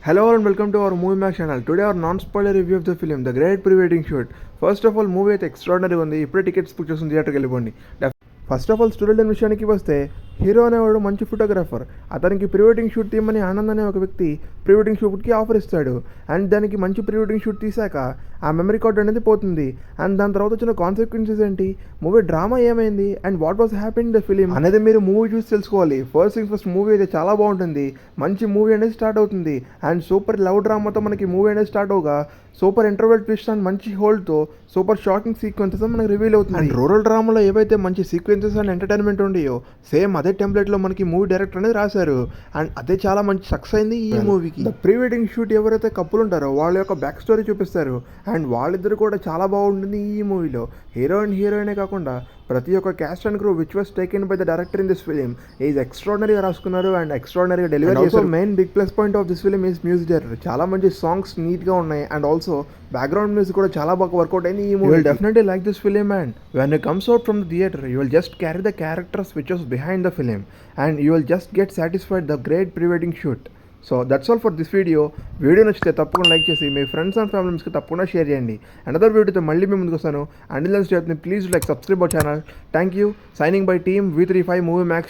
Hello and welcome to our Movie Max channel. Today our non-spoiler review of the film, The Great Pre-Wedding Shoot. First of all, movie అయితే extraordinary ఉంది. ఇప్పుడే tickets book చేసిన థియేటర్కి వెళ్ళిపోండి. First of all story line విషయానికి వస్తే hero అనేవాడు మంచి ఫోటోగ్రాఫర్. అతనికి ప్రీ వెడ్డింగ్ షూట్ తీయమని ఆనంద్ అనే ఒక వ్యక్తి ప్రీ వెడ్డింగ్ షూట్కి ఆఫర్ ఇస్తాడు. అండ్ దానికి మంచి ప్రీ వెడ్డింగ్ షూట్ తీసాక ఆ మెమరీ కార్డ్ అనేది పోతుంది. అండ్ దాని తర్వాత వచ్చిన కాన్సిక్వెన్సెస్ ఏంటి, మూవీ డ్రామా ఏమైంది, and what was happen the film అనేది మీరు మూవీ చూసి తెలుసుకోవాలి. ఫస్ట్ మూవీ అయితే చాలా బాగుంటుంది. మంచి మూవీ అనేది స్టార్ట్ అవుతుంది. అండ్ సూపర్ లవ్ డ్రామాతో మనకి మూవీ అనేది స్టార్ట్ అవగా సూపర్ ఇంటర్వెల్ ట్విస్ట్ అండ్ మంచి హోల్డ్తో సూపర్ షాకింగ్ సీక్వెన్సెస్ మనకి రివీల్ అవుతుంది. అండ్ రూరల్ డ్రామాలో ఏవైతే మంచి సీక్వెన్సెస్ అండ్ ఎంటర్టైన్మెంట్ ఉండేయో సేమ్ అదే టెంప్లెట్లో మనకి మూవీ డైరెక్టర్ అనేది రాశారు. అండ్ అదే చాలా మంచి సక్సెస్ అయింది ఈ మూవీకి. ప్రీ వెడ్డింగ్ షూట్ ఎవరైతే కప్పులు ఉంటారో వాళ్ళ యొక్క బ్యాక్ స్టోరీ చూపిస్తారు. అండ్ వాళ్ళిద్దరు కూడా చాలా బాగుంటుంది ఈ మూవీలో. హీరో అండ్ హీరోయినే కాకుండా ప్రతి ఒక్క cast and crew which was taken by the director in this film is ఎక్స్ట్రాడినరీగా రాసుకున్నారు అండ్ ఎక్స్ట్రాడినరీగా డెలివరీ చేశారు. Main big plus point of this film is music director. చాలా మంచి సాంగ్స్ నీట్గా ఉన్నాయి. అండ్ ఆల్సో బ్యాక్గ్రౌండ్ మ్యూజిక్ కూడా చాలా బాగా వర్కౌట్ అయింది ఈ movie. Will definitely like this film and when you comes out from the theatre you will just carry the characters which was behind the film and you will just get satisfied the great pre wedding shoot. So that's all for this video నచ్చితే తప్పకుండా like చేసి మీ friends and ఫ్యామిలీస్కి తప్పకుండా share చేయండి. Another వీడియోతో మళ్ళీ మీ ముందుకు వస్తాను. And please like subscribe our channel. Thank you. Signing by team V35 Movie Max.